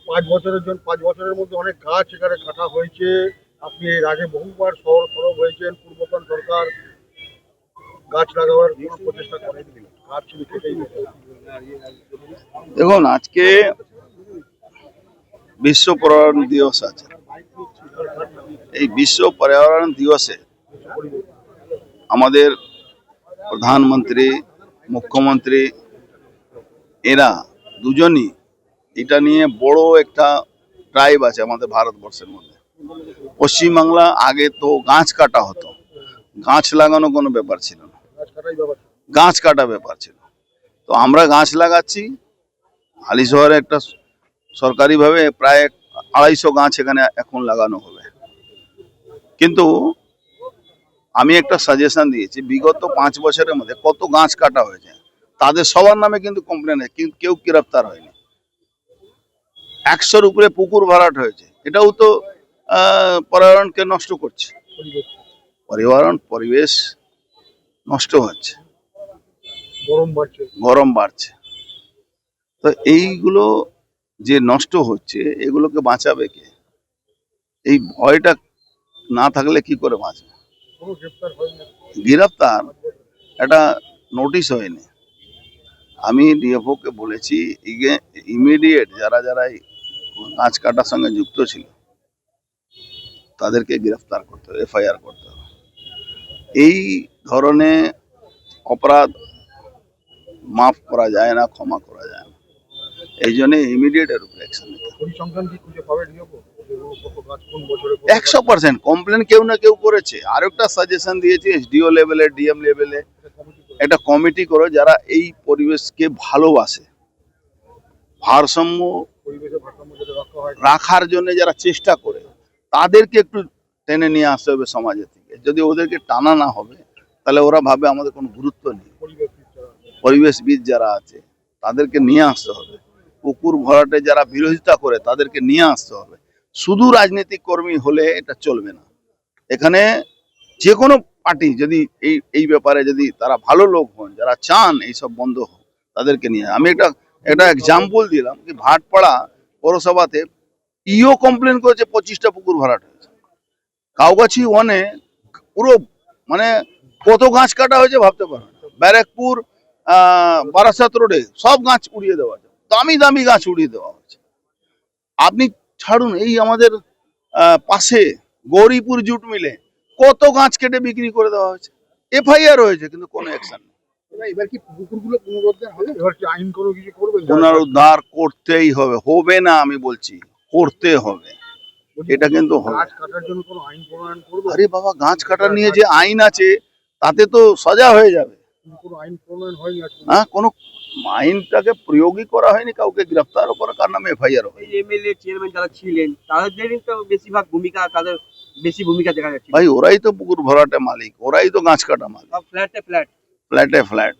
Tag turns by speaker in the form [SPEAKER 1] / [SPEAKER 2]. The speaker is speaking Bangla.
[SPEAKER 1] 5 বছরের মধ্যে অনেক গাছ এখানে কাটা হয়েছে। আপনি এর আগে বহুবার শহর সরব হয়েছেন, পূর্বতন সরকার গাছ লাগাবার কোনো প্রচেষ্টা করেনি, গাছ শুধু কেটেই গেছে।
[SPEAKER 2] দেখুন, আজকে বিশ্ব পর্যাবরণ দিবস আছে। এই বিশ্ব পর্যাবরণ দিবসে আমাদের প্রধানমন্ত্রী, মুখ্যমন্ত্রী এরা দুজনই এটা নিয়ে বড় একটা ট্রাইব আছে আমাদের ভারতবর্ষের মধ্যে। পশ্চিমবাংলা আগে তো গাছ কাটা হতো, গাছ লাগানো কোনো ব্যাপার ছিল না, গাছ কাটা ব্যাপার ছিল। তো আমরা গাছ লাগাচ্ছি। হালি শহরে একটা সরকারিভাবে প্রায় 250 গাছ এখানে এখন লাগানো হবে। কিন্তু আমি একটা সাজেশন দিয়েছি, বিগত 5 বছরের মধ্যে কত গাছ কাটা হয়েছে, তাদের সবার নামে কিন্তু কমপ্লেন হয়, কিন্তু কেউ গ্রেফতার হয়নি। 100-র উপরে পুকুর ভরাট হয়েছে। এটাও তো পর্যাবরণকে নষ্ট করছে, পরিবেশ নষ্ট হচ্ছে, গরম বাড়ছে। তো এইগুলো যে নষ্ট হচ্ছে, এগুলোকে বাঁচাবে কে? এই ভয়টা না থাকলে কি করে বাঁচবে? গ্রেফতার একটা নোটিশ হয়নি। আমি ডিএফও কে বলেছি ইমিডিয়েট যারা যারা গাছ কাটার সঙ্গে যুক্ত ছিল তাদেরকে গ্রেফতার করতে হবে, এফআইআর করতে হবে। এই ধরনের অপরাধ মাফ করা যায় না, ক্ষমা করা যায় না। এই জন্য ইমিডিয়েট এর উপরে অ্যাকশন নিতে হবে। 100% কমপ্লেন কেউ না কেউ করেছে। আর একটা সাজেশন দিয়েছি, এসডিও লেভেলে, ডিএম লেভেলে একটা কমিটি করে যারা এই পরিবেশকে ভালোবাসে, ভারসাম্য রাখার জন্য যারা চেষ্টা করে, তাদেরকে একটু টেনে নিয়ে আসতে হবে সমাজের থেকে। যদি ওদেরকে টানা না হবে তাহলে ওরা ভাবে আমাদের কোনো গুরুত্ব নেই। পরিবেশবিদ যারা আছে তাদেরকে নিয়ে আসতে হবে। পুকুর ভরাটে যারা বিরোধিতা করে তাদেরকে নিয়ে আসতে হবে। শুধু রাজনৈতিক কর্মী হলে এটা চলবে না। এখানে যে কোনো পার্টি যদি এই ব্যাপারে যদি তারা ভালো লোক হন, যারা চান এইসব বন্ধ হোক, তাদেরকে নিয়ে। আমি একটা এক্সাম্পল দিলাম কি, ভাটপাড়া পৌরসভাতে ইও কমপ্লেন করেছে 25টা পুকুর ভরাট হয়েছে। কাউগাছি ওয়ানে পুরো মানে কত গাছ কাটা হয়েছে ভাবতে পারেন। ব্যারাকপুর বারাসাত রোডে সব গাছ উড়িয়ে দেওয়া হয়েছে, দামি দামি গাছ উড়িয়ে দেওয়া হয়েছে। আপনি ছাড়ুন, এই আমাদের পাশে গৌরীপুর জুট মিলে কত গাছ কেটে বিক্রি করে দেওয়া হয়েছে, এফআইআর হয়েছে, কিন্তু কোনো অ্যাকশন নেই। পুনরুদ্ধার করতেই হবে, হবে না আমি বলছি, করতে হবে। এটা কিন্তু আরে বাবা, গাছ কাটার নিয়ে যে আইন আছে তাতে তো সাজা হয়ে যাবে। হ্যাঁ, কোনো আইনটাকে প্রয়োগই করা হয়নি, কাউকে গ্রেফতারও করা, কার নামে এফআইআর হয়।
[SPEAKER 3] এমএলএ চেয়ারম্যান যারা ছিলেন তাদের তো বেশিরভাগ ভূমিকা, তাদের বেশি ভূমিকা দেখা যাচ্ছে।
[SPEAKER 2] ভাই, ওরাই তো পুকুর ভরাটে মালিক, ওরাই তো গাছ কাটা মালিক।
[SPEAKER 3] ফ্ল্যাটে ফ্ল্যাট
[SPEAKER 2] ফ্ল্যাটে ফ্ল্যাট